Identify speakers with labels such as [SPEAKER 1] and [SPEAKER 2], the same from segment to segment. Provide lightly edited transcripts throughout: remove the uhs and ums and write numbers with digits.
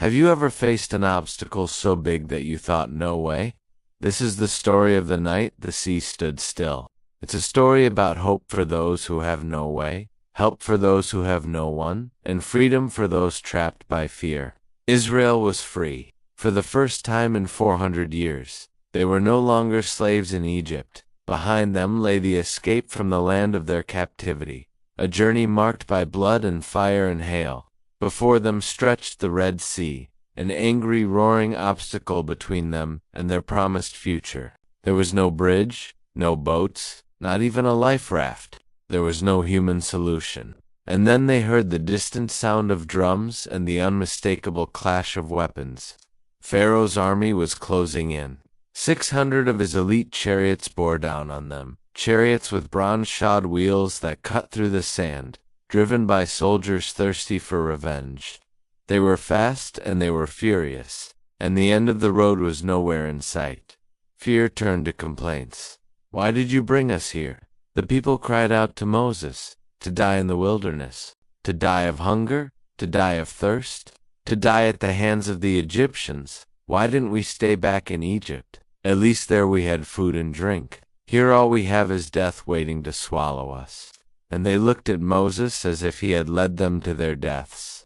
[SPEAKER 1] Have you ever faced an obstacle so big that you thought no way? This is the story of the night the sea stood still. It's a story about hope for those who have no way, help for those who have no one, and freedom for those trapped by fear. Israel was free. For the first time in 400 years, they were no longer slaves in Egypt. Behind them lay the escape from the land of their captivity, a journey marked by blood and fire and hail. Before them stretched the Red Sea, an angry, roaring obstacle between them and their promised future. There was no bridge, no boats, not even a life raft. There was no human solution. And then they heard the distant sound of drums and the unmistakable clash of weapons. Pharaoh's army was closing in. 600 of his elite chariots bore down on them, chariots with bronze-shod wheels that cut through the sand, driven by soldiers thirsty for revenge. They were fast and they were furious, and the end of the road was nowhere in sight. Fear turned to complaints. "Why did you bring us here?" The people cried out to Moses. To die in the wilderness, to die of hunger, to die of thirst, to die at the hands of the Egyptians. Why didn't we stay back in Egypt? At least there we had food and drink. Here all we have is death waiting to swallow us. And they looked at Moses as if he had led them to their deaths.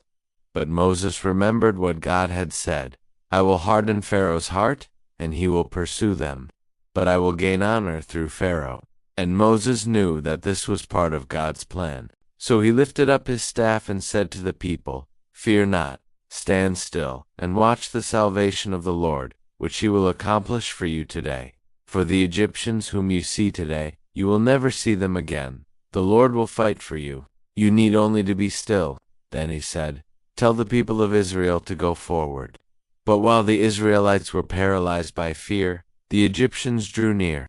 [SPEAKER 1] But Moses remembered what God had said. "I will harden Pharaoh's heart, and he will pursue them. But I will gain honor through Pharaoh." And Moses knew that this was part of God's plan. So he lifted up his staff and said to the people, "Fear not, stand still, and watch the salvation of the Lord, which he will accomplish for you today. For the Egyptians whom you see today, you will never see them again. The Lord will fight for you. You need only to be still." Then he said, "Tell the people of Israel to go forward." But while the Israelites were paralyzed by fear, the Egyptians drew near.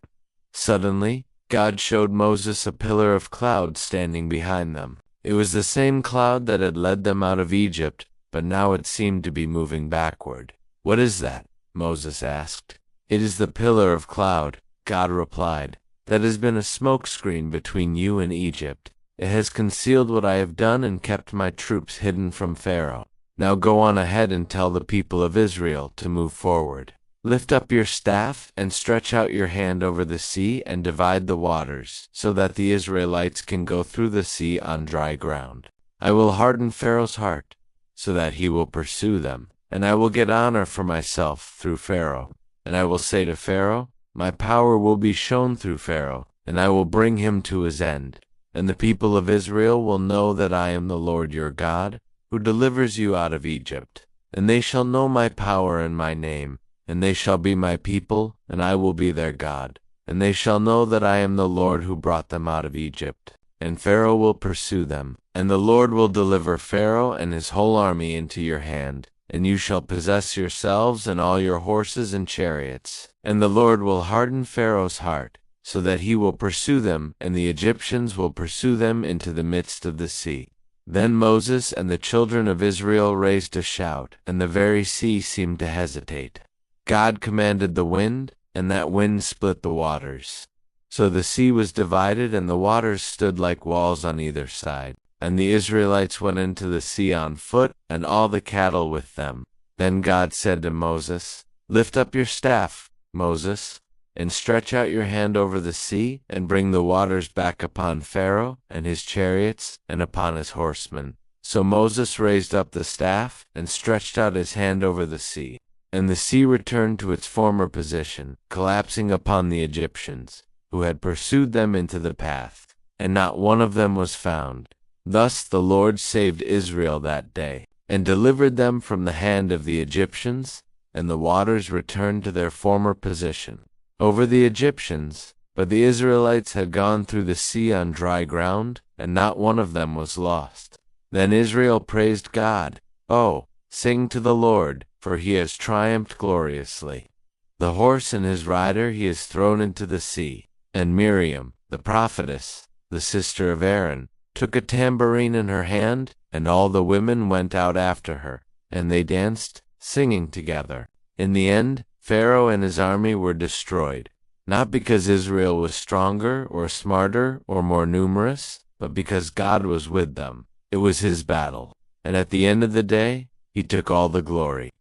[SPEAKER 1] Suddenly, God showed Moses a pillar of cloud standing behind them. It was the same cloud that had led them out of Egypt, but now it seemed to be moving backward. "What is that?" Moses asked. "It is the pillar of cloud," God replied, "that has been a smokescreen between you and Egypt. It has concealed what I have done and kept my troops hidden from Pharaoh. Now go on ahead and tell the people of Israel to move forward. Lift up your staff and stretch out your hand over the sea and divide the waters, so that the Israelites can go through the sea on dry ground. I will harden Pharaoh's heart, so that he will pursue them, and I will get honor for myself through Pharaoh. And I will say to Pharaoh, my power will be shown through Pharaoh, and I will bring him to his end. And the people of Israel will know that I am the Lord your God, who delivers you out of Egypt. And they shall know my power and my name, and they shall be my people, and I will be their God. And they shall know that I am the Lord who brought them out of Egypt. And Pharaoh will pursue them, and the Lord will deliver Pharaoh and his whole army into your hand, and you shall possess yourselves and all your horses and chariots. And the Lord will harden Pharaoh's heart, so that he will pursue them, and the Egyptians will pursue them into the midst of the sea. Then Moses and the children of Israel raised a shout, and the very sea seemed to hesitate. God commanded the wind, and that wind split the waters. So the sea was divided, and the waters stood like walls on either side. And the Israelites went into the sea on foot, and all the cattle with them. Then God said to Moses, "Lift up your staff, Moses, and stretch out your hand over the sea, and bring the waters back upon Pharaoh and his chariots, and upon his horsemen." So Moses raised up the staff, and stretched out his hand over the sea. And the sea returned to its former position, collapsing upon the Egyptians, who had pursued them into the path, and not one of them was found. Thus the Lord saved Israel that day, and delivered them from the hand of the Egyptians, and the waters returned to their former position over the Egyptians. But the Israelites had gone through the sea on dry ground, and not one of them was lost. Then Israel praised God. "Oh, sing to the Lord, for he has triumphed gloriously. The horse and his rider he has thrown into the sea." And Miriam, the prophetess, the sister of Aaron, took a tambourine in her hand, and all the women went out after her, and they danced, singing together. In the end, Pharaoh and his army were destroyed, not because Israel was stronger or smarter or more numerous, but because God was with them. It was his battle. And at the end of the day, He took all the glory.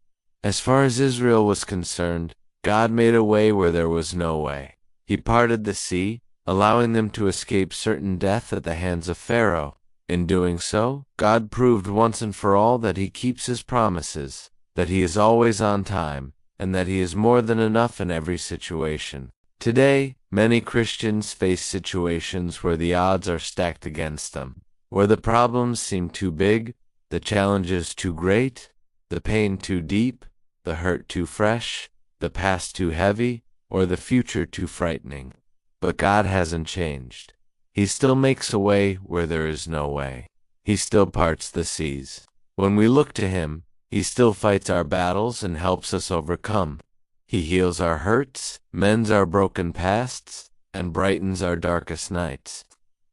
[SPEAKER 1] As far as Israel was concerned, God made a way where there was no way. He parted the sea, allowing them to escape certain death at the hands of Pharaoh. In doing so, God proved once and for all that He keeps His promises, that He is always on time, and that He is more than enough in every situation. Today, many Christians face situations where the odds are stacked against them, where the problems seem too big, the challenges too great, the pain too deep, the hurt too fresh, the past too heavy, or the future too frightening. But God hasn't changed. He still makes a way where there is no way. He still parts the seas. When we look to Him, He still fights our battles and helps us overcome. He heals our hurts, mends our broken pasts, and brightens our darkest nights.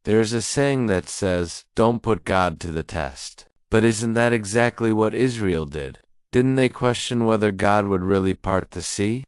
[SPEAKER 1] There's a saying that says, "Don't put God to the test." But isn't that exactly what Israel did? Didn't they question whether God would really part the sea?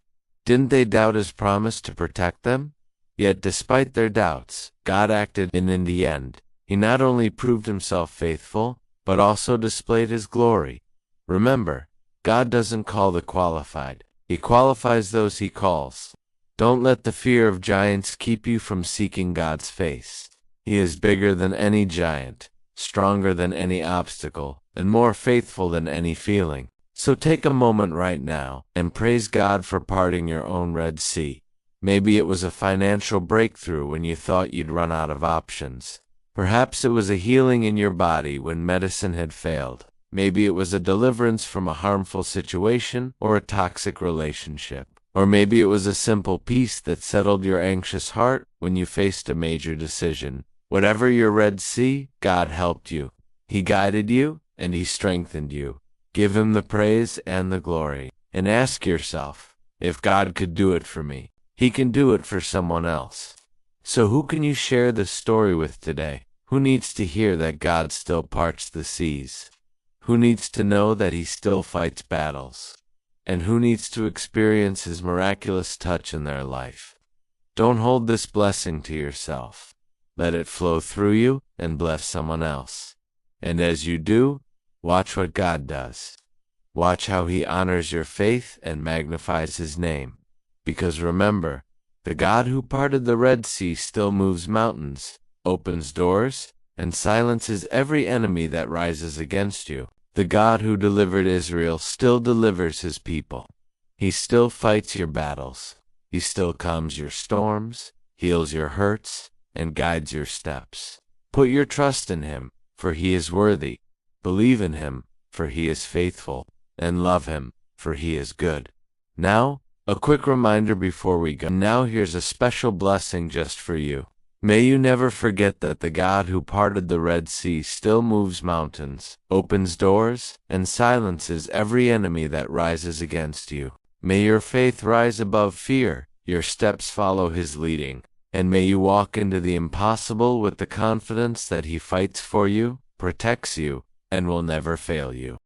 [SPEAKER 1] Didn't they doubt His promise to protect them? Yet despite their doubts, God acted, and in the end, He not only proved Himself faithful, but also displayed His glory. Remember, God doesn't call the qualified. He qualifies those He calls. Don't let the fear of giants keep you from seeking God's face. He is bigger than any giant, stronger than any obstacle, and more faithful than any feeling. So take a moment right now and praise God for parting your own Red Sea. Maybe it was a financial breakthrough when you thought you'd run out of options. Perhaps it was a healing in your body when medicine had failed. Maybe it was a deliverance from a harmful situation or a toxic relationship. Or maybe it was a simple peace that settled your anxious heart when you faced a major decision. Whatever your Red Sea, God helped you. He guided you, and He strengthened you. Give Him the praise and the glory. And ask yourself, if God could do it for me, He can do it for someone else. So who can you share this story with today? Who needs to hear that God still parts the seas? Who needs to know that He still fights battles? And who needs to experience His miraculous touch in their life? Don't hold this blessing to yourself. Let it flow through you and bless someone else. And as you do, watch what God does. Watch how He honors your faith and magnifies His name. Because remember, the God who parted the Red Sea still moves mountains, opens doors, and silences every enemy that rises against you. The God who delivered Israel still delivers His people. He still fights your battles. He still calms your storms, heals your hurts, and guides your steps. Put your trust in Him, for He is worthy. Believe in Him, for He is faithful. And love Him, for He is good. Now, a quick reminder before we go. Now here's a special blessing just for you. May you never forget that the God who parted the Red Sea still moves mountains, opens doors, and silences every enemy that rises against you. May your faith rise above fear, your steps follow His leading, and may you walk into the impossible with the confidence that He fights for you, protects you, and will never fail you.